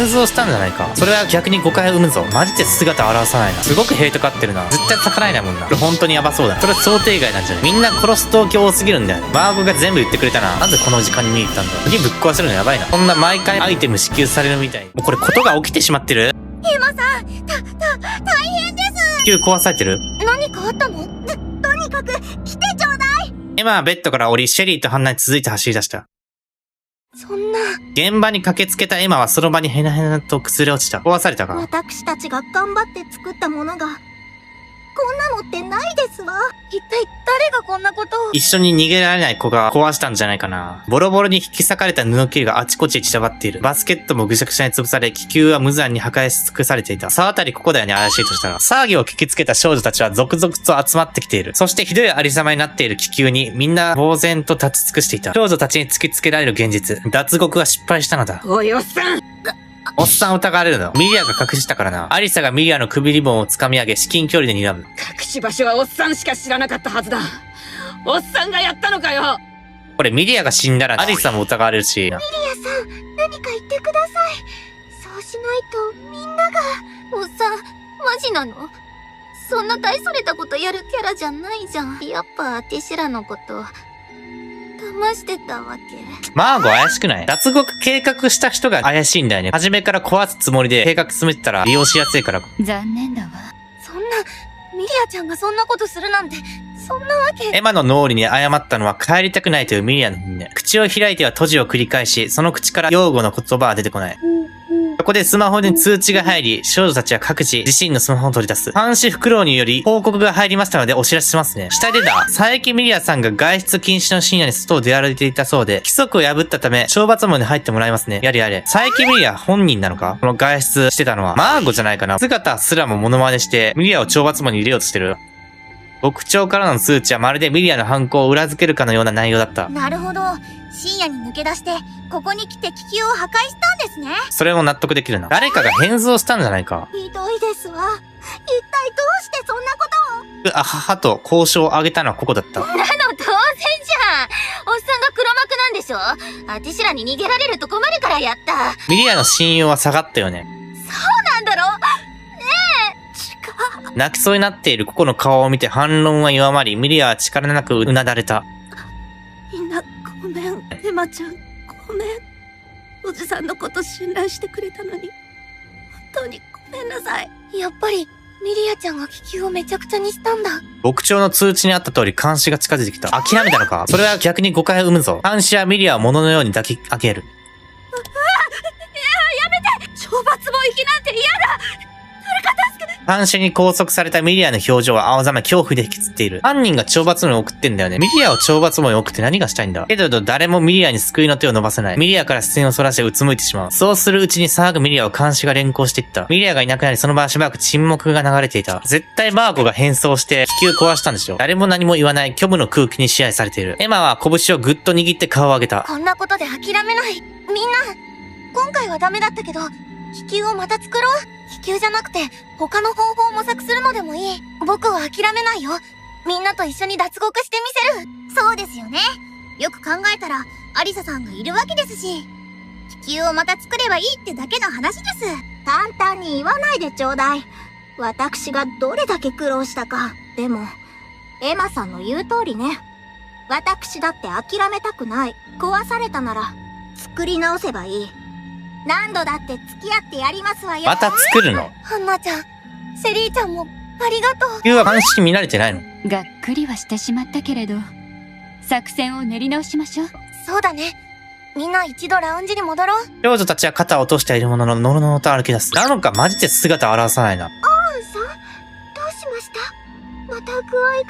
変装したんじゃないか。それは逆に誤解を生むぞ。マジで姿を現さないな。すごくヘイト勝ってるな。絶対逆らえないもんな。これ本当にヤバそうだな。それは想定外なんじゃない？みんな殺す動機多すぎるんだよね。マーゴが全部言ってくれたな。なぜこの時間に見に行ったんだ。次ぶっ壊せるのやばいな。こんな毎回アイテム支給されるみたいに。もうこれことが起きてしまってる？エマさん、大変です。地球壊されてる？何かあったの？とにかく、来てちょうだい。エマはベッドから降り、シェリーとハンナに続いて走り出した。そんな。現場に駆けつけたエマはその場にヘナヘナと崩れ落ちた。壊されたか？私たちが頑張って作ったものが、こんなのってないですわ。一体誰がこんなことを。一緒に逃げられない子が壊したんじゃないかな。ボロボロに引き裂かれた布切れがあちこちに散らばっている。バスケットもぐしゃぐしゃに潰され、気球は無残に破壊し尽くされていた。さああたりここだよね、怪しいとしたら。騒ぎを聞きつけた少女たちは続々と集まってきている。そしてひどいありさまになっている気球にみんな呆然と立ち尽くしていた。少女たちに突きつけられる現実。脱獄が失敗したのだ。おいおっさん。おっさん疑われるの。ミリアが隠したからな。アリサがミリアの首リボンを掴み上げ、至近距離で睨む。隠し場所はおっさんしか知らなかったはずだ。おっさんがやったのかよ。これミリアが死んだらアリサも疑われるし。ミリアさん、何か言ってください。そうしないと、みんなが。おっさん、マジなの？そんな大それたことやるキャラじゃないじゃん。やっぱアティシラのこと、騙してたわけ。マーゴ怪しくない？脱獄計画した人が怪しいんだよね。初めから壊すつもりで計画進めてたら利用しやすいから。残念だわ。そんな、ミリアちゃんがそんなことするなんて、そんなわけ。エマの脳裏に誤ったのは帰りたくないというミリアの本音。口を開いては閉じを繰り返し、その口から擁護の言葉は出てこない。そこでスマホに通知が入り、少女たちは各自自身のスマホを取り出す。監視フクロウにより報告が入りましたのでお知らせしますね。下でだ。佐伯ミリアさんが外出禁止の深夜に外を出歩いていたそうで、規則を破ったため、懲罰門に入ってもらいますね。やれやれ。佐伯ミリア本人なのか？この外出してたのは。マーゴじゃないかな。姿すらもモノマネして、ミリアを懲罰門に入れようとしてる。牧長からの通知はまるでミリアの犯行を裏付けるかのような内容だった。なるほど。深夜に抜け出して、ここに来て気球を破壊したんですね。それも納得できるな。誰かが変装したんじゃないか。ひどいですわ。一体どうしてそんなことを。あははと交渉を上げたのはここだった。なの当然じゃん。おっさんが黒幕なんでしょ？アティシラに逃げられると困るからやった。ミリアの信用は下がったよね。そうなんだろ？ねえ、チカ。泣きそうになっているココの顔を見て反論は弱まり、ミリアは力なくうなだれた。みんなごめん。エマちゃんごめん。おじさんのこと信頼してくれたのに、本当にごめんなさい。やっぱり、ミリアちゃんが気球をめちゃくちゃにしたんだ。牧長の通知にあった通り監視が近づいてきた。諦めたのか？それは逆に誤解を生むぞ。監視はミリアを物のように抱き上げる。やめて！懲罰も行きなんて嫌だ！誰か助けて！監視に拘束されたミリアの表情は青ざめ恐怖で引きつっている。犯人が懲罰門に送ってんだよね。ミリアを懲罰門に送って何がしたいんだ？けれど誰もミリアに救いの手を伸ばせない。ミリアから視線をそらしてうつむいてしまう。そうするうちに騒ぐミリアを監視が連行していった。ミリアがいなくなりその場はしばらく沈黙が流れていた。絶対マーゴが変装して気球壊したんでしょ。誰も何も言わない虚無の空気に支配されている。エマは拳をぐっと握って顔を上げた。こんなことで諦めない。みんな、今回はダメだったけど、気球をまた作ろう。気球じゃなくて、他の方法を模索するのでもいい。僕は諦めないよ。みんなと一緒に脱獄してみせる。そうですよね。よく考えたら、アリサさんがいるわけですし。気球をまた作ればいいってだけの話です。簡単に言わないでちょうだい。私がどれだけ苦労したか。でも、エマさんの言う通りね。私だって諦めたくない。壊されたなら、作り直せばいい。何度だって付き合ってやりますわよ。また作るの？ハンナちゃん、シェリーちゃんも、ありがとう。気球は監視に見られてないの？がっくりはしてしまったけれど、作戦を練り直しましょう。そうだね。みんな一度ラウンジに戻ろう。少女たちは肩を落としているものの、ノロノロと歩き出す。なのかマジで姿を現さないな。アーンさん、どうしました？また具合が悪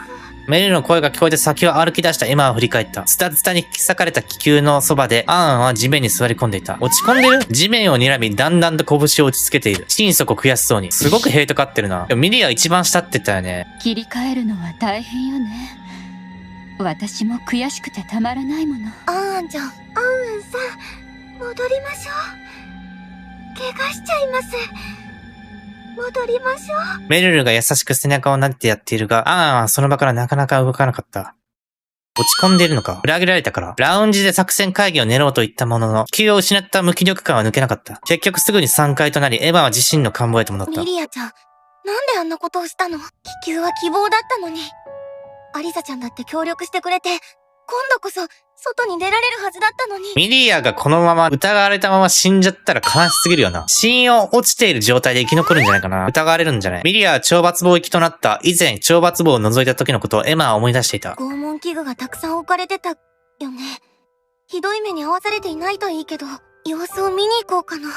く。メリルの声が聞こえて先を歩き出したエマを振り返った。ツタツタに引き裂かれた気球のそばで、アーンは地面に座り込んでいた。落ち込んでる？地面を睨み、だんだんと拳を打ちつけている。心底悔しそうに。すごくヘイト勝ってるな。でもミリアが一番下って言ったよね。切り替えるのは大変よね。私も悔しくてたまらないもの。アーンちゃん、アーンさん、戻りましょう。怪我しちゃいます。戻りましょう。メルルが優しく背中を撫でてやっているが、アーンはその場からなかなか動かなかった。落ち込んでいるのか裏切られたから。ラウンジで作戦会議を練ろうと言ったものの、気を失った無気力感は抜けなかった。結局すぐに散会となり、エヴァは自身の官房へと戻った。ミリアちゃん、なんであんなことをしたの？気球は希望だったのに。アリサちゃんだって協力してくれて、今度こそ、外に出られるはずだったのに。ミリアがこのまま疑われたまま死んじゃったら悲しすぎるよな。信用落ちている状態で生き残るんじゃないかな。疑われるんじゃない。ミリアは懲罰棒行きとなった以前懲罰棒を覗いた時のことをエマは思い出していた。拷問器具がたくさん置かれてたよね。ひどい目に遭わされていないといいけど、様子を見に行こうかな。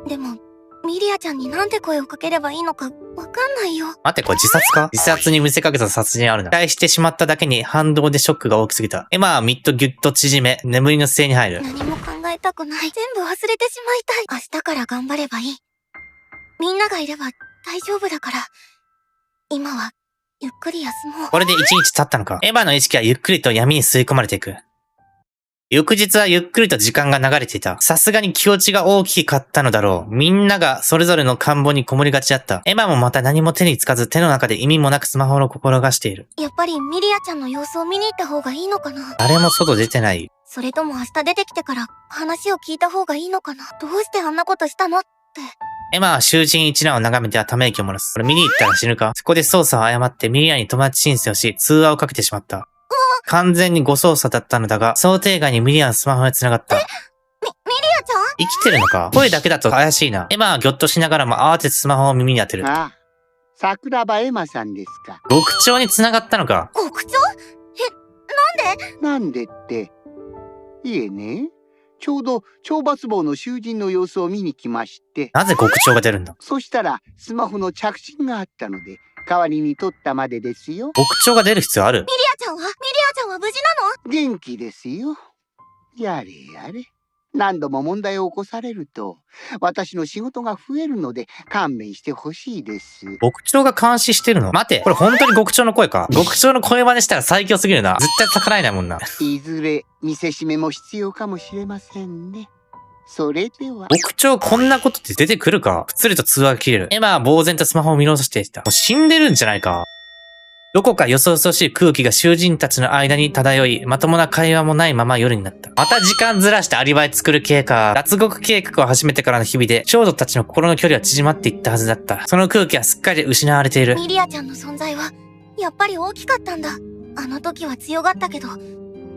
でも、ミリアちゃんになんて声をかければいいのかわかんないよ。待って、これ自殺か？自殺に見せかけた殺人あるな。期待してしまっただけに反動でショックが大きすぎた。エマはミッドギュッと縮め、眠りの末に入る。何も考えたくない。全部忘れてしまいたい。明日から頑張ればいい。みんながいれば大丈夫だから。今は、ゆっくり休もう。これで1日経ったのか。エマの意識はゆっくりと闇に吸い込まれていく。翌日はゆっくりと時間が流れていた。さすがに気持ちが大きかったのだろう。みんながそれぞれの官房にこもりがちだった。エマもまた何も手につかず手の中で意味もなくスマホを転がしている。やっぱりミリアちゃんの様子を見に行った方がいいのかな？誰も外出てない。それとも明日出てきてから話を聞いた方がいいのかな？どうしてあんなことしたのって。エマは囚人一覧を眺めてはため息を漏らす。これ見に行ったら死ぬか？そこで操作を誤ってミリアに友達申請をし通話をかけてしまった。完全に誤操作だったのだが、想定外にミリアのスマホへ繋がった。ミリアちゃん？生きてるのか？声だけだと怪しいな。エマはぎょっとしながらも慌ててスマホを耳に当てる。ああ、桜庭エマさんですか。極長に繋がったのか？極長？なんでって。いえね、ちょうど懲罰棒の囚人の様子を見に来まして。なぜ極長が出るんだ？そしたらスマホの着信があったので、代わりに取ったまでですよ。極長が出る必要ある？ミリアちゃんは無事なの？元気ですよ。やれやれ。何度も問題を起こされると、私の仕事が増えるので勘弁してほしいです。極長が監視してるの？待て、これ本当に極長の声か？極長の声真似したら最強すぎるな。絶対逆らえないもんな。いずれ見せしめも必要かもしれませんね。それでは。極長こんなことって出てくるか？ぷつりと通話が切れる。エマは呆然とスマホを見下ろしていた。もう死んでるんじゃないか？どこかよそよそしい空気が囚人たちの間に漂い、まともな会話もないまま夜になった。また時間ずらしてアリバイ作る系か。脱獄計画を始めてからの日々で、少女たちの心の距離は縮まっていったはずだった。その空気はすっかり失われている。ミリアちゃんの存在は、やっぱり大きかったんだ。あの時は強がったけど、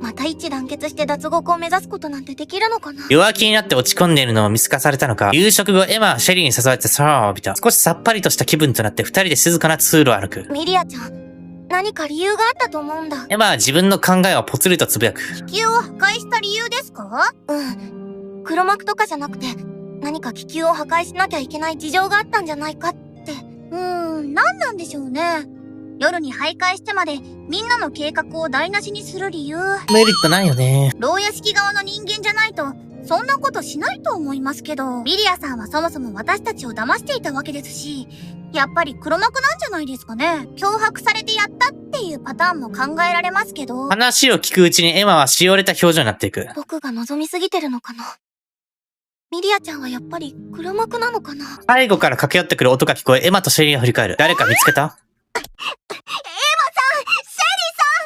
また一致団結して脱獄を目指すことなんてできるのかな？弱気になって落ち込んでいるのを見透かされたのか、夕食後エマはシェリーに誘われて空を浴びた。少しさっぱりとした気分となって二人で静かな通路を歩く。ミリアちゃん、何か理由があったと思うんだ。エマは自分の考えをぽつりとつぶやく。気球を破壊した理由ですか？うん。黒幕とかじゃなくて、何か気球を破壊しなきゃいけない事情があったんじゃないかって。何なんでしょうね。夜に徘徊してまでみんなの計画を台無しにする理由。メリットないよね。牢屋敷側の人間じゃないと、そんなことしないと思いますけど、ミリアさんはそもそも私たちを騙していたわけですし、やっぱり黒幕なんじゃないですかね。脅迫されてやったっていうパターンも考えられますけど。話を聞くうちにエマはしおれた表情になっていく。僕が望みすぎてるのかな。ミリアちゃんはやっぱり黒幕なのかな。背後から駆け寄ってくる音が聞こえ、エマとシェリーが振り返る。誰か見つけた？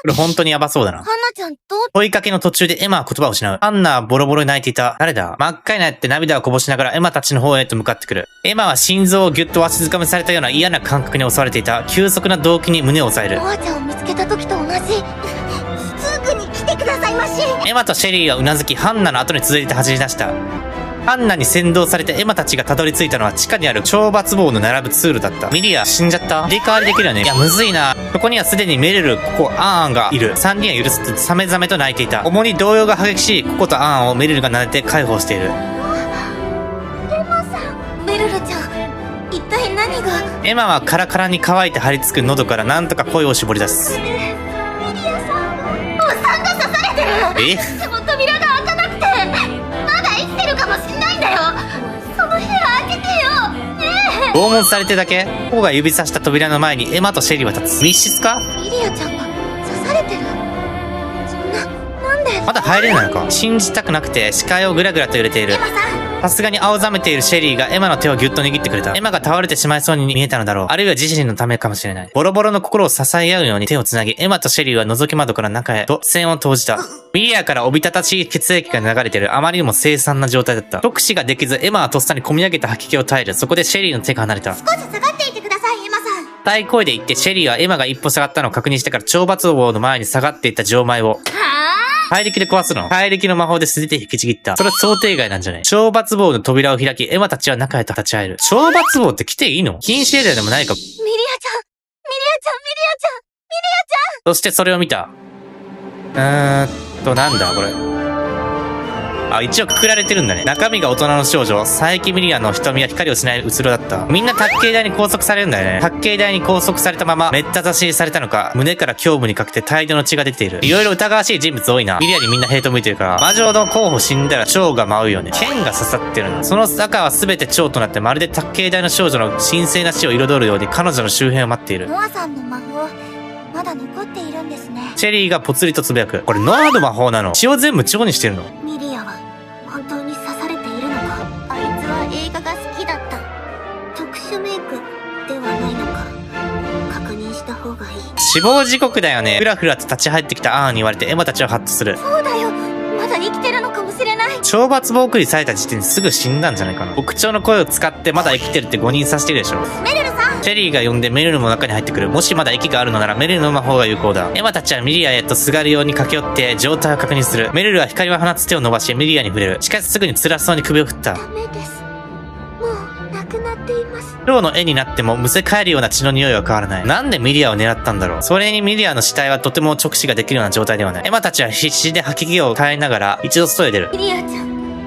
これ本当にヤバそうだな。ハンナちゃん問いかけの途中でエマは言葉を失う。ハンナはボロボロに泣いていた。誰だ？真っ赤になって涙をこぼしながらエマたちの方へと向かってくる。エマは心臓をギュッとわしづかみされたような嫌な感覚に襲われていた。急速な動悸に胸を押さえる。ノアちゃんを見つけた時と同じ。すぐに来てくださいまし。エマとシェリーはうなずき、ハンナの後に続いて走り出した。ハンナに先導されてエマたちがたどり着いたのは地下にある懲罰棒の並ぶ通路だった。ミリア、死んじゃった？入れ替わりできるよね。いや、むずいな。そこにはすでにメレル、ココ、アーンがいる。3人は許すってサメザメと泣いていた。主に動揺が激しいココとアーンをメレルが撫でて解放している。エマさん。メルルちゃん、一体何が？エマはカラカラに乾いて張り付く喉からなんとか声を絞り出す。ミリアさん。おっさんが刺されてる。でも扉が開かなくて、まだ生きてるかもしんないんだよ。その部屋開けてよ。ねえ。拷問されてだけ？ココが指さした扉の前にエマとシェリーは立つ。密室か？ミリアちゃんが刺されてる。なんで？まだ入れないのか？信じたくなくて視界をグラグラと揺れている。エマさん。さすがに青ざめているシェリーがエマの手をギュッと握ってくれた。エマが倒れてしまいそうに見えたのだろう。あるいは自身のためかもしれない。ボロボロの心を支え合うように手をつなぎ、エマとシェリーは覗き窓から中へと視線を投じた。ミリアからおびただしい血液が流れている。あまりにも凄惨な状態だった。直視ができず、エマはとっさに込み上げた吐き気を耐える。そこでシェリーの手が離れた。少し下がっていてください、エマさん。大声で言ってシェリーはエマが一歩下がったのを確認してから懲罰棒の前に下がっていった錠前を怪力で壊すの。怪力の魔法で素手で引きちぎった。それは想定外なんじゃない？懲罰棒の扉を開き、エマたちは中へと立ち入る。懲罰棒って来ていいの？禁止エリアでもないか。ミリアちゃん、ミリアちゃん、ミリアちゃん、ミリアちゃん。そしてそれを見た。なんだこれ。あ、一応くくられてるんだね。中身が大人の少女、佐伯ミリアの瞳は光をしないうつろだった。みんな卓球台に拘束されるんだよね。卓球台に拘束されたまま、めった刺しされたのか、胸から胸部にかけて大量の血が出ている。いろいろ疑わしい人物多いな。ミリアにみんなヘイト向いてるから、魔女の候補死んだら蝶が舞うよね。剣が刺さってるの。その赤は全て蝶となって、まるで卓球台の少女の神聖な死を彩るように彼女の周辺を待っている。ノアさんの魔法、まだ残っているんですね。シェリーがぽつりとつぶやく。これノアの魔法なの？血を全部蝶にしてるの？ミリアは本当に刺されているのか？あいつは映画が好きだった。特殊メイクではないのか？確認した方がいい。死亡時刻だよね。ふらふらと立ち入ってきたアーンに言われてエマたちはハッとする。そうだよ。まだ生きてるのかもしれない。懲罰棒送りされた時点ですぐ死んだんじゃないかな。牧長の声を使ってまだ生きてるって誤認させてるでしょ。メルルさん。シェリーが呼んでメルルも中に入ってくる。もしまだ息があるのならメルルの魔法が有効だ。エマたちはミリアへとすがるように駆け寄って状態を確認する。メルルは光を放つ手を伸ばしミリアに触れる。しかしすぐに辛そうに首を振った。ダメです。もう亡くなっています。ローの絵になってもむせ返るような血の匂いは変わらない。なんでミリアを狙ったんだろう。それにミリアの死体はとても直視ができるような状態ではない。エマたちは必死で吐き気を耐えながら一度外へ出る。ミリアちゃん、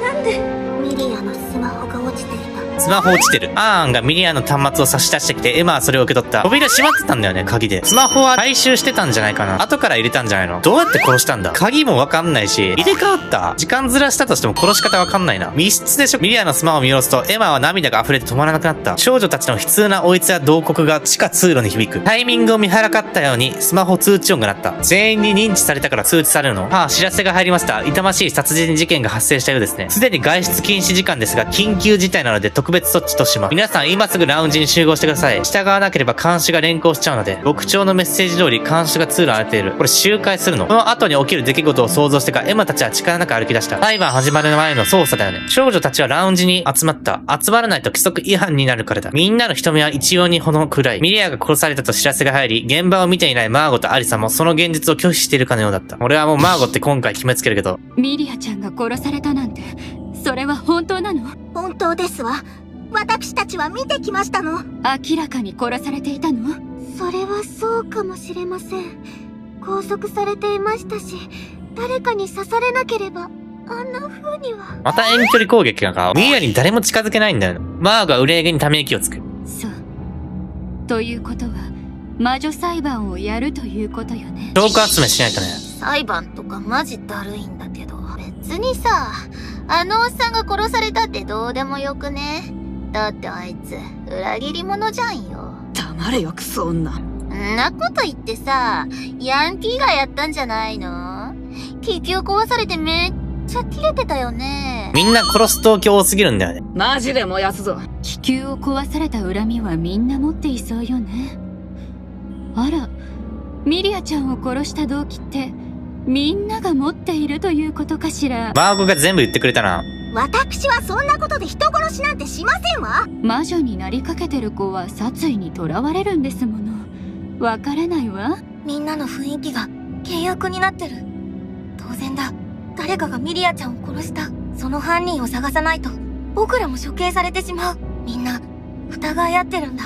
なんで？ミリアのスマホが落ちていた。スマホ落ちてる。アーンがミリアの端末を差し出してきて、エマはそれを受け取った。扉閉まってたんだよね、鍵で。スマホは回収してたんじゃないかな。後から入れたんじゃないの？どうやって殺したんだ？鍵もわかんないし、入れ替わった。時間ずらしたとしても殺し方わかんないな。密室でしょ。ミリアのスマホを見下ろすと、エマは涙が溢れて止まらなくなった。少女たちの悲痛なおいつや慟哭が地下通路に響く。タイミングを見計らったように、スマホ通知音が鳴った。全員に認知されたから通知されるの？ああ、知らせが入りました。痛ましい殺人事件が発生したようですね。すでに外出禁止時間ですが、緊急事態なので特別措置とします。皆さん今すぐラウンジに集合してください。従わなければ監視が連行しちゃうので。牧長のメッセージ通り監視が通路を荒れている。これ集会するの？その後に起きる出来事を想像してかエマたちは力なく歩き出した。裁判始まる前の捜査だよね。少女たちはラウンジに集まった。集まらないと規則違反になるからだ。みんなの瞳は一様にほの暗い。ミリアが殺されたと知らせが入り、現場を見ていないマーゴとアリサもその現実を拒否しているかのようだった。俺はもうマーゴって今回決めつけるけど。ミリアちゃんが殺されたなんて、それは本当なの？本当ですわ。私たちは見てきましたの。明らかに殺されていたの？それはそうかもしれません。拘束されていましたし、誰かに刺されなければあんな風には。また遠距離攻撃がミリアに誰も近づけないんだよ。マーゴは憂いげにため息をつく。そう。ということは、魔女裁判をやるということよね。証拠集めしないとね。裁判とかマジだるいんだけど。別にさ、あのおっさんが殺されたってどうでもよくね？だってあいつ、裏切り者じゃんよ。黙れよ、クソ女。んなこと言ってさ、ヤンキーがやったんじゃないの？気球壊されてめっちゃ切れてたよね。みんな殺す動機多すぎるんだよね。マジで燃やすぞ。気球を壊された恨みはみんな持っていそうよね。あら、ミリアちゃんを殺した動機ってみんなが持っているということかしら。マーゴが全部言ってくれたな。私はそんなことで人殺しなんてしませんわ。魔女になりかけてる子は殺意にとらわれるんですもの。わからないわ。みんなの雰囲気が険悪になってる。当然だ。誰かがミリアちゃんを殺した。その犯人を探さないと僕らも処刑されてしまう。みんな疑い合ってるんだ。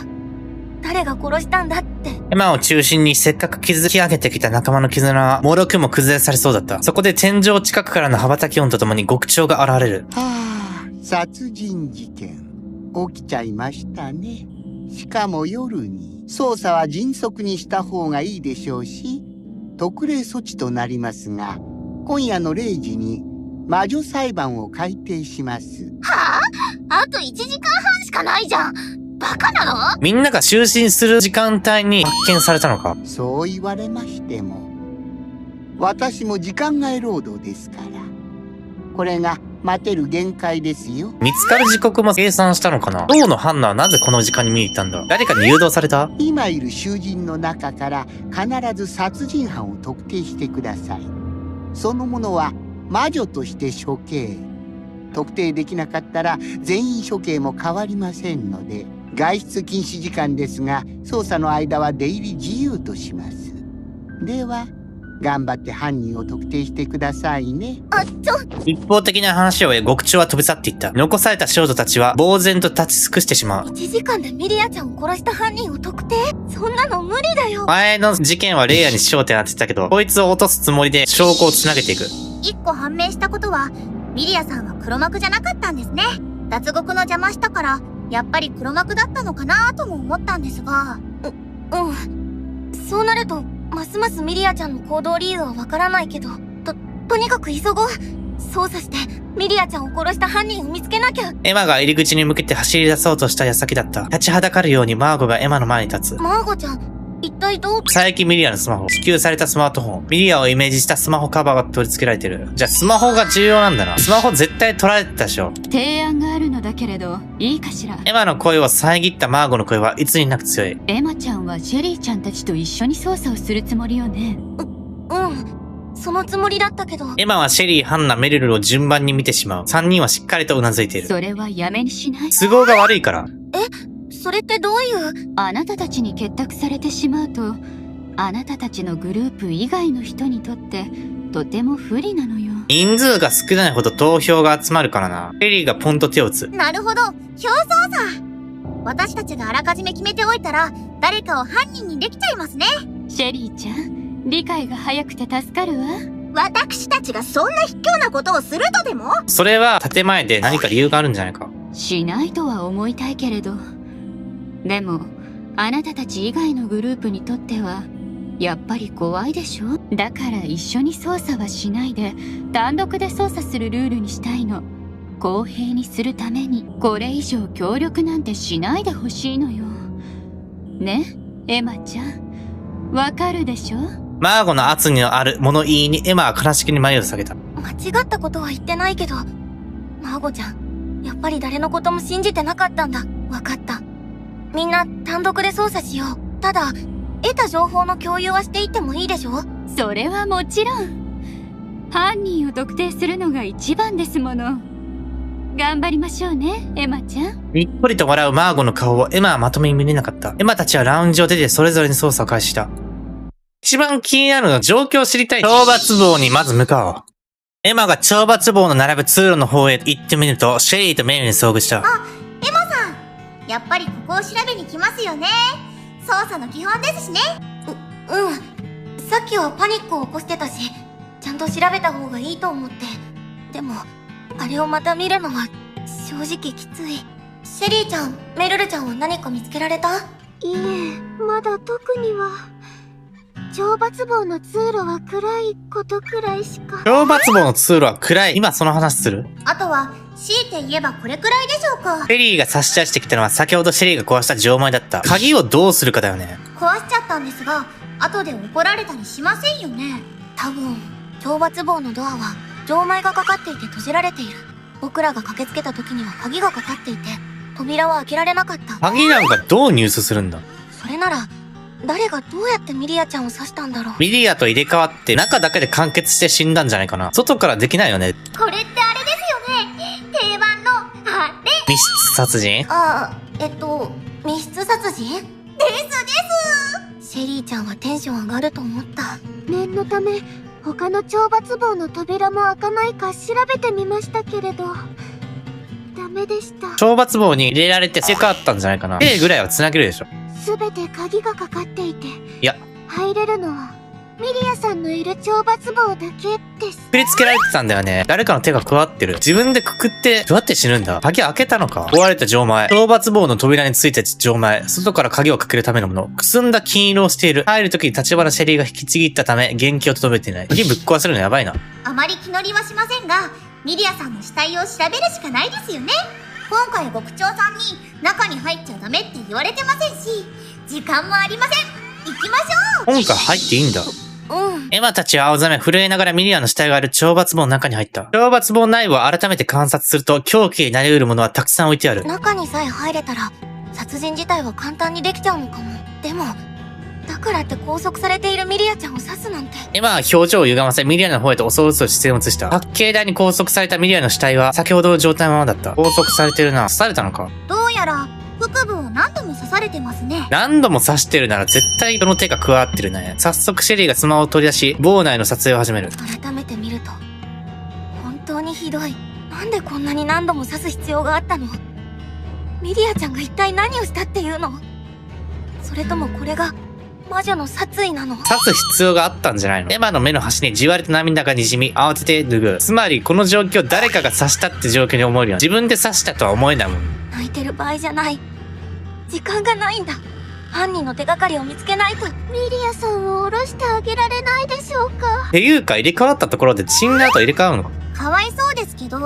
誰が殺したんだって。エマを中心にせっかく築き上げてきた仲間の絆は脆くも崩れされそうだった。そこで天井近くからの羽ばたき音とともに極長が現れる。はあ、殺人事件起きちゃいましたね。しかも夜に。捜査は迅速にした方がいいでしょうし、特例措置となりますが、今夜の0時に魔女裁判を開廷します。はあ？あと1時間半しかないじゃん。バカなの？みんなが就寝する時間帯に発見されたのか。そう言われましても、私も時間外労働ですから。これが待てる限界ですよ。見つかる時刻も計算したのかな。ローのハンナはなぜこの時間に見に行ったんだ。誰かに誘導された？今いる囚人の中から必ず殺人犯を特定してください。その者は魔女として処刑。特定できなかったら全員処刑も変わりませんので、外出禁止時間ですが捜査の間は出入り自由とします。では頑張って犯人を特定してくださいね。一方的な話を終え、獄長は飛び去っていった。残された少女たちは呆然と立ち尽くしてしまう。 1時間でミリアちゃんを殺した犯人を特定？そんなの無理だよ。前の事件はレイヤに焦点当ててたけど、こいつを落とすつもりで証拠をつなげていく。1個判明したことは、ミリアさんは黒幕じゃなかったんですね。脱獄の邪魔したから、やっぱり黒幕だったのかなとも思ったんですが。そうなるとますますミリアちゃんの行動理由はわからないけど、とにかく急ごう。捜査してミリアちゃんを殺した犯人を見つけなきゃ。エマが入り口に向けて走り出そうとした矢先だった。立ちはだかるようにマーゴがエマの前に立つ。マーゴちゃん、一体どう？佐伯ミリアのスマホ。支給されたスマートフォン。ミリアをイメージしたスマホカバーが取り付けられてる。じゃあスマホが重要なんだな。スマホ絶対取られてたでしょ。提案があるのだけれどいいかしら。エマの声を遮ったマーゴの声はいつになく強い。エマちゃんはシェリーちゃんたちと一緒に捜査をするつもりよね。そのつもりだったけど。エマはシェリー、ハンナ、メルルを順番に見てしまう。3人はしっかりと頷いている。それはやめにしない？都合が悪いから。それってどういう？あなたたちに結託されてしまうと、あなたたちのグループ以外の人にとってとても不利なのよ。人数が少ないほど投票が集まるからな。シェリーがポンと手を打つ。なるほど、表層さ。私たちがあらかじめ決めておいたら、誰かを犯人にできちゃいますね。シェリーちゃん、理解が早くて助かるわ。私たちがそんな卑怯なことをするとでも？それは建前で何か理由があるんじゃないか。しないとは思いたいけれど、でもあなたたち以外のグループにとってはやっぱり怖いでしょ。だから一緒に捜査はしないで単独で捜査するルールにしたいの。公平にするためにこれ以上協力なんてしないでほしいのよ。ね、エマちゃん、わかるでしょ？マーゴの圧のある物言いにエマは悲しげに眉を下げた。間違ったことは言ってないけど、マーゴちゃん、やっぱり誰のことも信じてなかったんだ。わかった。みんな単独で捜査しよう。ただ、得た情報の共有はしていってもいいでしょ？それはもちろん。犯人を特定するのが一番ですもの。頑張りましょうね、エマちゃん。にっこりと笑うマーゴの顔をエマはまともに見れなかった。エマたちはラウンジを出てそれぞれに捜査を開始した。一番気になるのは状況を知りたい。懲罰房にまず向かおう。エマが懲罰房の並ぶ通路の方へ行ってみると、シェリーとメイに遭遇した。エマさん、やっぱりここを調べに来ますよね。捜査の基本ですしね。さっきはパニックを起こしてたし、ちゃんと調べた方がいいと思って。でも、あれをまた見るのは正直きつい。シェリーちゃん、メルルちゃんは何か見つけられた？いえ、まだ特には。懲罰房の通路は暗いことくらいしか。懲罰房の通路は暗い。今その話する？あとは、強いて言えばこれくらいでしょうか。シェリーが差し出してきたのは先ほどシェリーが壊した錠前だった。鍵をどうするかだよね。壊しちゃったんですが、後で怒られたりしませんよね。多分、懲罰房のドアは錠前がかかっていて閉じられている。僕らが駆けつけた時には鍵がかかっていて、扉は開けられなかった。鍵なんかどう入手するんだ？それなら、誰がどうやってミリアちゃんを刺したんだろう。ミリアと入れ替わって中だけで完結して死んだんじゃないかな。外からできないよね。これってあれですよね。定番の、あれ。密室殺人？密室殺人？ですシェリーちゃんはテンション上がると思った。念のため、他の懲罰房の扉も開かないか調べてみましたけれど、ダメでした。懲罰房に入れられて入れ替わったんじゃないかな。A ぐらいは繋げるでしょ。すべて鍵がかかっていて、いや、入れるのはミリアさんのいる懲罰房だけです。くくりつけられてたんだよね。誰かの手が加わってる。自分でくくってどうやって死ぬんだ？鍵開けたのか？壊れた錠前。懲罰房の扉についた錠前。外から鍵をかけるためのもの。くすんだ金色をしている。入るときに立花シェリーが引きちぎったため元気をとどめていない。鍵ぶっ壊せるのやばいな。あまり気乗りはしませんが、ミリアさんの死体を調べるしかないですよね。今回獄長さんに中に入っちゃダメって言われてませんし、時間もありません。行きましょう。今回入っていいんだ。エマたちは青ざめ震えながらミリアの死体がある懲罰房の中に入った。懲罰房内部を改めて観察すると凶器になり得るものはたくさん置いてある。中にさえ入れたら殺人自体は簡単にできちゃうのかも。でもだからって拘束されているミリアちゃんを刺すなんて。エマは表情を歪ませミリアの方へと恐る恐る視線を移した。八景台に拘束されたミリアの死体は先ほどの状態のままだった。拘束されてるな。刺されたのか。どうやら腹部を何度も刺されてますね。何度も刺してるなら絶対その手が加わってるね。早速シェリーがスマホを取り出し、房内の撮影を始める。改めて見ると本当にひどい。なんでこんなに何度も刺す必要があったの？ミリアちゃんが一体何をしたっていうの？それともこれが魔女の殺意なの？刺す必要があったんじゃないの？エマの目の端にじわりと涙が滲み、慌てて拭う。つまりこの状況誰かが刺したって状況に思えるよ。自分で刺したとは思えないもん。泣いてる場合じゃない。時間がないんだ。犯人の手がかりを見つけないと。ミリアさんを降ろしてあげられないでしょうか。っていうか入れ替わったところで死んだ後入れ替わるのか？かわいそうですけど、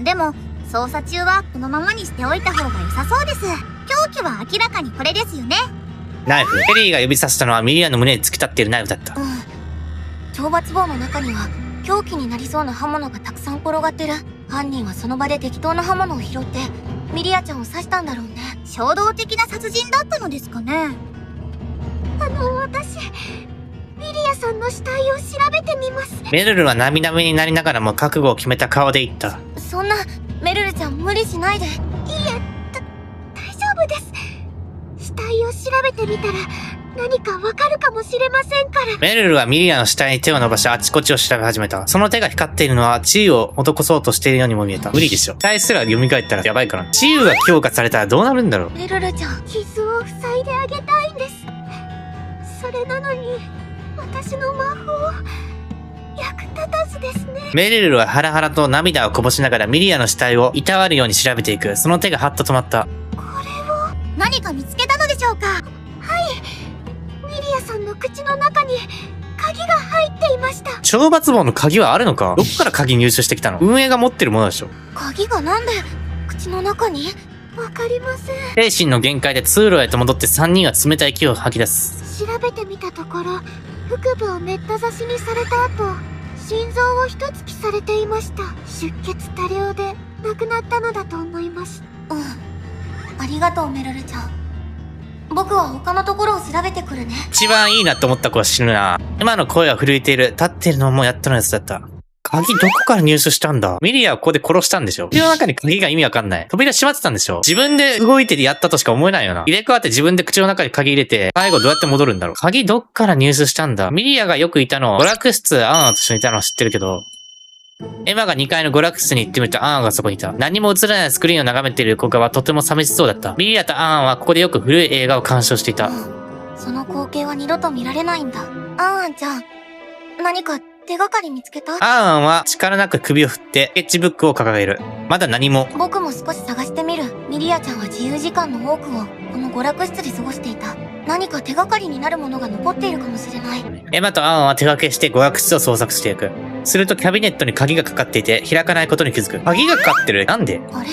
でも捜査中はこのままにしておいた方が良さそうです。凶器は明らかにこれですよね。ナイフ。シェリーが指さしたのはミリアの胸に突き立っているナイフだった。懲罰房の中には凶器になりそうな刃物がたくさん転がってる。犯人はその場で適当な刃物を拾ってミリアちゃんを刺したんだろうね。衝動的な殺人だったのですかね。私ミリアさんの死体を調べてみます。メルルは涙目になりながらも覚悟を決めた顔で言った。そんなメルルちゃん無理しないで。いいえ、大丈夫です。死体を調べてみたら何かわかるかもしれませんから。メルルはミリアの死体に手を伸ばしあちこちを調べ始めた。その手が光っているのは治癒を施そうとしているようにも見えた。無理でしょ。死体すら蘇ったらやばいから。治癒が強化されたらどうなるんだろう。メルルちゃん、傷を塞いであげたいんです。それなのに私の魔法役立たずですね。メルルはハラハラと涙をこぼしながらミリアの死体をいたわるように調べていく。その手がはっと止まった。何か見つけたのでしょうか？ミリアさんの口の中に鍵が入っていました。懲罰房の鍵はあるのか？どこから鍵入手してきたの？運営が持ってるものでしょ。鍵がなんで口の中に？わかりません。精神の限界で通路へと戻って3人は冷たい息を吐き出す。調べてみたところ腹部をめった刺しにされた後心臓を一突きされていました。出血多量で亡くなったのだと思います。ありがとうメルルちゃん。僕は他のところを調べてくるね。一番いいなと思った子は死ぬな。今の声は震えている。立っているのもやっとのやつだった。鍵どこから入手したんだ？ミリアをここで殺したんでしょ？扉の中に鍵が意味わかんない。扉閉まってたんでしょ？自分で動いてやったとしか思えないよな。入れ替わって自分で口の中に鍵入れて、最後どうやって戻るんだろう？鍵どっから入手したんだ？ミリアがよくいたの、娯楽室、アンと一緒にいたのは知ってるけど、エマが2階の娯楽室に行ってみるとアンがそこにいた。何も映らないスクリーンを眺めている子はとても寂しそうだった。ミリアとアンはここでよく古い映画を鑑賞していた。その光景は二度と見られないんだ。アンちゃん、何か手がかり見つけた？アンは力なく首を振ってスケッチブックを掲げる。まだ何も。僕も少し探してみる。ミリアちゃんは自由時間の多くをこの娯楽室で過ごしていた。何か手がかりになるものが残っているかもしれない。エマとアンは手掛けして娯楽室を捜索していく。するとキャビネットに鍵がかかっていて開かないことに気づく。鍵がかかってる？なんで？あれ？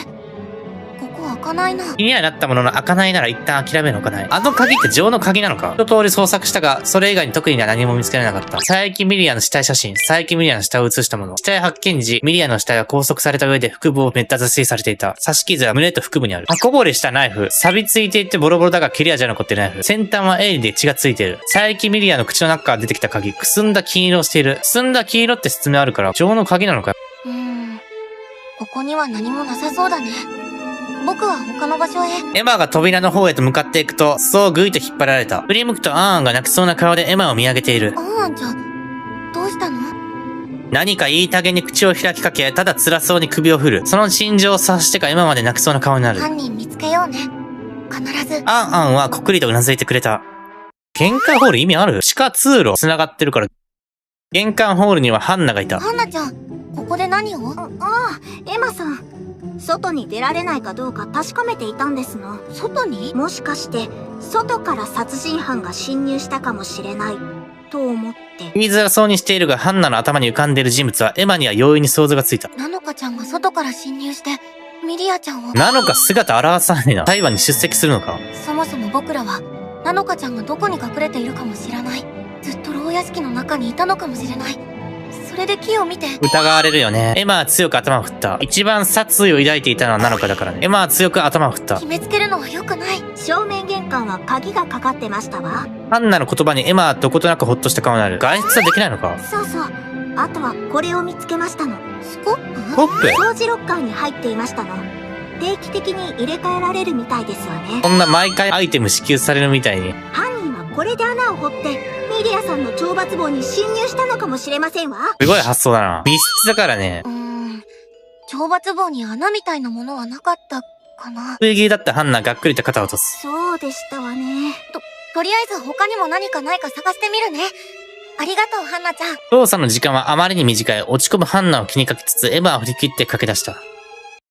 ここ開かないな。気にはなったものの開かないなら一旦諦めるのかない。あの鍵って情の鍵なのか？一通り捜索したが、それ以外に特には何も見つけられなかった。佐伯ミリアの死体写真、佐伯ミリアの死体を写したもの。死体発見時、ミリアの死体は拘束された上で腹部をめった刺しされていた。刺し傷は胸と腹部にある。刃こぼれしたナイフ。錆びついていてボロボロだが切れ味は残っているナイフ。先端は鋭利で血がついている。佐伯ミリアの口の中から出てきた鍵。くすんだ金色をしている。くすんだ金色って説明あるから、情の鍵なのか？ここには何もなさそうだね。僕は他の場所へ。エマが扉の方へと向かっていくと、裾をぐいと引っ張られた。振り向くとアーンが泣きそうな顔でエマを見上げている。アンちゃん、どうしたの？何か言いたげに口を開きかけ、ただ辛そうに首を振る。その心情を察してかエマまで泣きそうな顔になる。犯人見つけようね。必ず。アンはこっくりとうなずいてくれた。玄関ホール意味ある？地下通路繋がってるから。玄関ホールにはハンナがいた。ハンナちゃん、ここで何を？エマさん。外に出られないかどうか確かめていたんですの。外に？もしかして外から殺人犯が侵入したかもしれないと思って。言いづらそうにしているが、ハンナの頭に浮かんでいる人物はエマには容易に想像がついた。ナノカちゃんが外から侵入してミリアちゃんを。ナノカ姿現さないな。裁判に出席するのか？そもそも僕らはナノカちゃんがどこに隠れているかも知らない。ずっと牢牢屋敷の中にいたのかもしれない。それで木を見て。疑われるよね。エマは強く頭を振った。一番殺意を抱いていたのはナノカだからね。エマは強く頭を振った。決めつけるのは良くない。正面玄関は鍵がかかってましたわ。ハンナの言葉にエマはどことなくホッとした顔になる。外出はできないのか？そうそう。あとはこれを見つけましたの。スコップ？コップ？掃除ロッカーに入っていましたの。定期的に入れ替えられるみたいですわね。そんな毎回アイテム支給されるみたいに。犯人はこれで穴を掘ってミリアさんの懲罰房に侵入したのかもしれませんわ。すごい発想だな。密室だからね。懲罰棒に穴みたいなものはなかったかな。食い気だったハンナがっくりと肩を落とす。そうでしたわね。とりあえず他にも何かないか探してみるね。ありがとう、ハンナちゃん。捜査の時間はあまりに短い。落ち込むハンナを気にかけつつ、エマを振り切って駆け出した。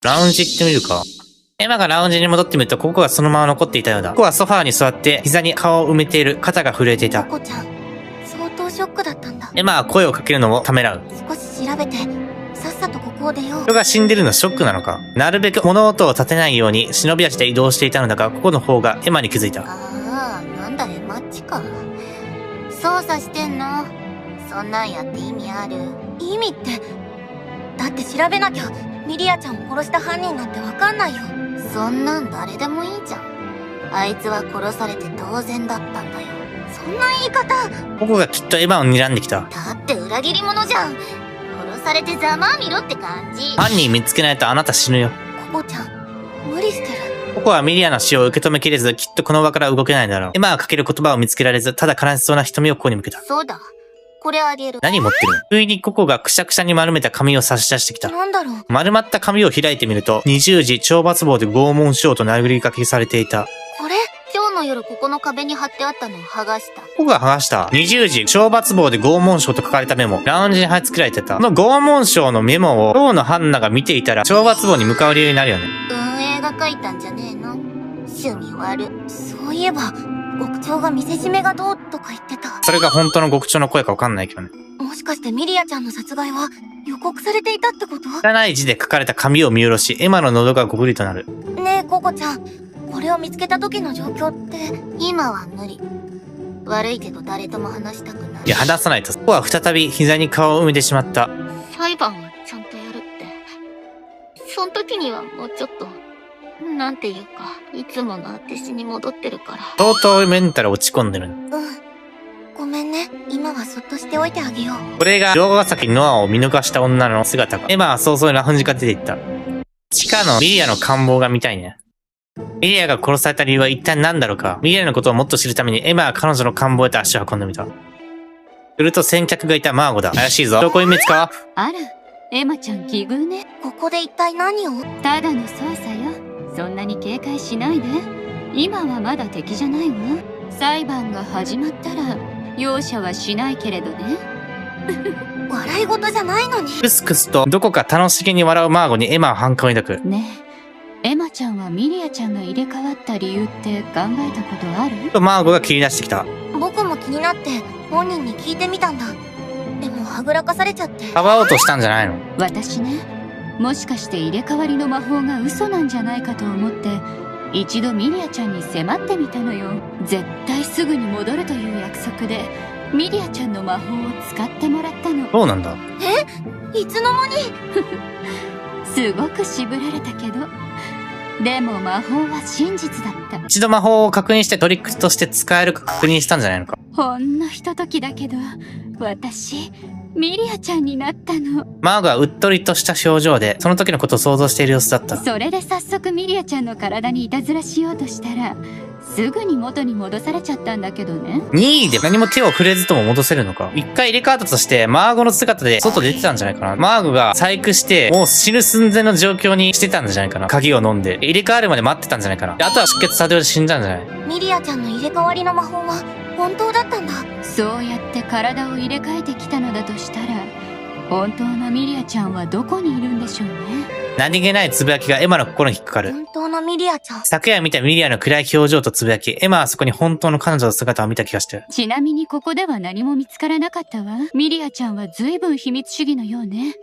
ラウンジ行ってみるか。エマがラウンジに戻ってみると、ココがそのまま残っていたようだ。ココはソファーに座って、膝に顔を埋めている。肩が震えていた。ココちゃん、相当ショックだったんだ。エマは声をかけるのをためらう。少し調べて、さっさとここを出よう。人が死んでるのショックなのか。なるべく物音を立てないように忍び足で移動していたのだが、ココの方がエマに気づいた。ああ、なんだエマッチか。操作してんの？そんなんやって意味ある？意味って、だって調べなきゃミリアちゃんを殺した犯人なんてわかんないよ。そんなん誰でもいいじゃん。あいつは殺されて当然だったんだよ。そんな言い方。ココがきっとエマを睨んできた。だって裏切り者じゃん。殺されてざまあみろって感じ。犯人見つけないとあなた死ぬよ。ココちゃん、無理してる。ココはミリアの死を受け止めきれず、きっとこの場から動けないだろう。エマはかける言葉を見つけられず、ただ悲しそうな瞳をココに向けた。そうだ。これあげる。何持ってるの？不意にココがくしゃくしゃに丸めた紙を差し出してきた。なんだろう。丸まった紙を開いてみると、20時懲罰棒で拷問しようと殴りかけされていた。これ？今日の夜ここの壁に貼ってあったのを剥がした。ココが剥がした。20時懲罰棒で拷問しようと書かれたメモ。ラウンジに貼り付けられてた。この拷問章のメモを、今日のハンナが見ていたら、懲罰棒に向かう理由になるよね。運営が書いたんじゃねえの？趣味悪。そういえば、獄長が見せしめがどうとか言ってた。それが本当の獄長の声かわかんないけどね。もしかしてミリアちゃんの殺害は予告されていたってこと？汚い字で書かれた紙を見下ろし、エマの喉がごぐりとなる。ねえ、ココちゃん。これを見つけた時の状況って。今は無理。悪いけど誰とも話したくない。いや、話さないと。ココは再び膝に顔を埋めてしまった。裁判はちゃんとやるって。そん時にはもうちょっと、なんていうか、いつもの私に戻ってるから。相当メンタル落ち込んでる。ごめんね。今はそっとしておいてあげよう。これが、城ヶ崎ノアを見逃した女の姿が。エマは早々にラウンジから出て行った。地下のミリアの官房が見たいね。ミリアが殺された理由は一体何だろうか。ミリアのことをもっと知るためにエマは彼女の官房へと足を運んでみた。すると先客がいたマーゴだ。怪しいぞ。証拠隠滅か？あら、エマちゃん奇遇ね。ここで一体何を？ただの捜査よ。そんなに警戒しないで。今はまだ敵じゃないわ。裁判が始まったら容赦はしないけれどね。笑い事じゃないのに。クスクスとどこか楽しげに笑うマーゴにエマは反感を抱く。ねえ、エマちゃんはミリアちゃんが入れ替わった理由って考えたことある？とマーゴが切り出してきた。僕も気になって本人に聞いてみたんだ。でもはぐらかされちゃって。かばおうとしたんじゃないの？私ね、もしかして入れ替わりの魔法が嘘なんじゃないかと思って一度ミリアちゃんに迫ってみたのよ。絶対すぐに戻るという約束でミリアちゃんの魔法を使ってもらったの。そうなんだ。いつの間に？すごく渋られたけど、でも魔法は真実だった。一度魔法を確認してトリックとして使えるか確認したんじゃないのか。ほんのひとときだけど、私ミリアちゃんになったの。マーゴはうっとりとした表情でその時のことを想像している様子だった。それで早速ミリアちゃんの体にいたずらしようとしたらすぐに元に戻されちゃったんだけどね。任意で何も手を触れずとも戻せるのか。一回入れ替わったとしてマーゴの姿で外出てたんじゃないかな。マーゴが細工してもう死ぬ寸前の状況にしてたんじゃないかな。鍵を飲んで入れ替わるまで待ってたんじゃないかな。であとは出血されて死んだんじゃない。ミリアちゃんの入れ替わりの魔法は本当だったんだ。そうやって体を入れ替えてきたのだとしたら本当のミリアちゃんはどこにいるんでしょうね。何気ないつぶやきがエマの心に引っかかる。本当のミリアちゃん。昨夜見たミリアの暗い表情とつぶやき、エマはそこに本当の彼女の姿を見た気がしてる。ちなみにここでは何も見つからなかったわ。ミリアちゃんは随分秘密主義のようね。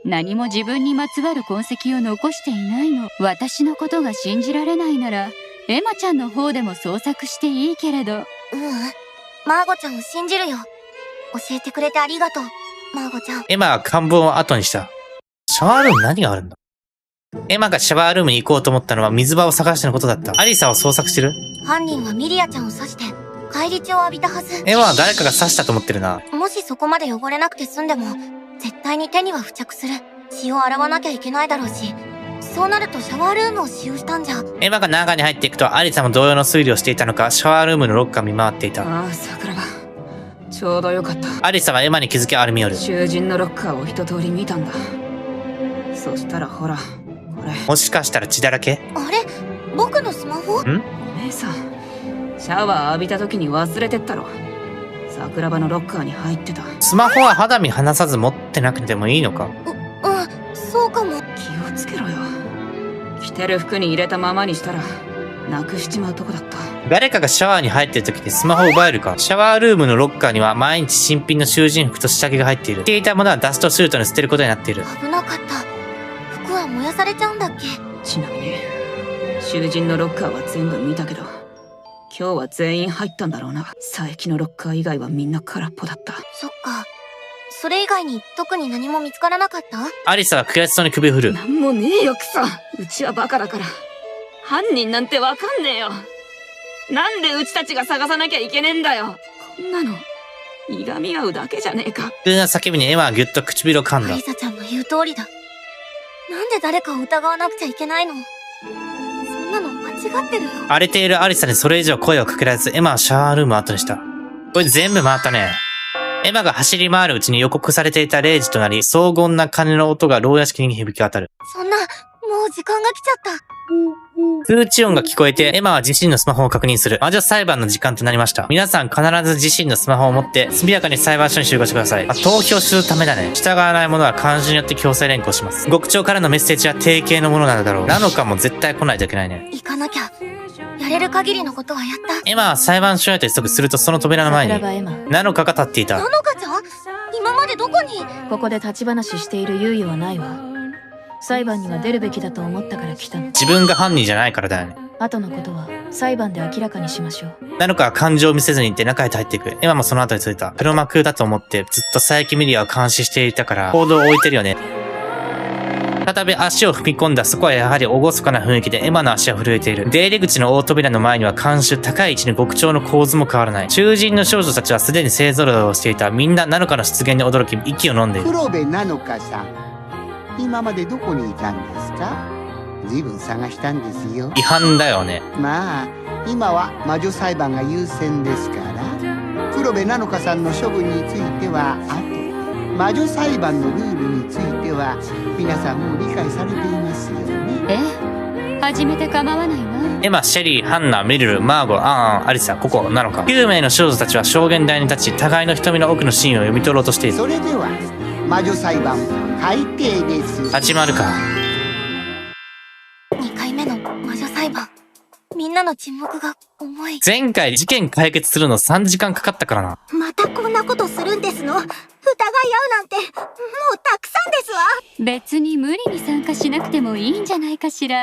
何も自分にまつわる痕跡を残していないの。私のことが信じられないならエマちゃんの方でも捜索していいけれど。マーゴちゃんを信じるよ。教えてくれてありがとう、マーゴちゃん。エマは漢文を後にした。シャワールーム何があるんだ？エマがシャワールームに行こうと思ったのは水場を探してのことだった。アリサを捜索してる？犯人はミリアちゃんを刺して返り血を浴びたはず。エマは誰かが刺したと思ってるな。もしそこまで汚れなくて済んでも絶対に手には付着する。血を洗わなきゃいけないだろうし、そうなるとシャワールームを使用したんじゃ。エマが中に入っていくとアリサも同様の推理をしていたのか、シャワールームのロッカーを見回っていた。ああ、桜庭。ちょうどよかった。アリサはエマに気づき歩み寄る。囚人のロッカーを一通り見たんだ。そしたらほら、これ。もしかしたら血だらけ？あれ、僕のスマホ？お姉さん、シャワー浴びた時に忘れてったろ。桜庭のロッカーに入ってた。スマホは肌身離さず持ってなくてもいいのか？そうかも。気をつけろよ。着てる服に入れたままにしたらなくしちまうとこだった。誰かがシャワーに入ってる時にスマホを奪えるか？シャワールームのロッカーには毎日新品の囚人服と下着が入っている。着ていたものはダストシュートに捨てることになっている。危なかった。服は燃やされちゃうんだっけ？ちなみに囚人のロッカーは全部見たけど、今日は全員入ったんだろうな。佐伯のロッカー以外はみんな空っぽだった。そっか。それ以外に特に何も見つからなかった？アリサは悔しそうに首を振る。なんもねえよ、クソ。うちはバカだから犯人なんてわかんねえよ。なんでうちたちが探さなきゃいけねえんだよ。こんなのいがみ合うだけじゃねえか。急な叫びにエマはぎゅっと唇を噛んだ。アリサちゃんの言う通りだ。なんで誰かを疑わなくちゃいけないの？そんなの間違ってるよ。荒れているアリサにそれ以上声をかけられず、エマはシャワールームを後にした。これ全部回ったね。エマが走り回るうちに予告されていた0時となり、荘厳な鐘の音が牢屋敷に響き渡る。そんな、もう時間が来ちゃった。通知音が聞こえて、エマは自身のスマホを確認する。魔女裁判の時間となりました。皆さん必ず自身のスマホを持って、速やかに裁判所に集合してください。投票するためだね。従わない者は監視によって強制連行します。獄長からのメッセージは定型のものなのだろう。なのかも絶対来ないといけないね。行かなきゃ。やれる限りのことはやった。エマは裁判所へと急ぐ。するとその扉の前に、ナノカが立っていた。ナノカちゃん？今までどこに？ここで立ち話している猶予はないわ。裁判には出るべきだと思ったから来たの。自分が犯人じゃないからだよね。後のことは裁判で明らかにしましょう。ナノカは感情を見せずに言って中へと入っていく。エマもその後についた。黒幕だと思ってずっと佐伯ミリアを監視していたから行動を置いてるよね。再び足を踏み込んだ。そこはやはり厳かな雰囲気でエマの足は震えている。出入り口の大扉の前には看守、高い位置に獄長の構図も変わらない。囚人の少女たちはすでに勢揃いをしていた。みんなナノカの出現に驚き息を飲んでいる。黒部ナノカさん、今までどこにいたんですか？随分探したんですよ。違反だよね。まあ今は魔女裁判が優先ですから、黒部ナノカさんの処分については後で。魔女裁判のルールについては皆さんも理解されていますよね。始めて構わないわ。エマ、シェリー、ハンナ、ミルル、マーゴ、アン、アリサ、ココ、ナノカ。9名の少女たちは証言台に立ち、互いの瞳の奥のシーンを読み取ろうとしている。それでは魔女裁判開廷です。始まるか。2回目の魔女裁判。みんなの沈黙が重い。前回事件解決するの3時間かかったからな。またこんなことするんですの？疑い合うなんてもうたくさんですわ。別に無理に参加しなくてもいいんじゃないかしら。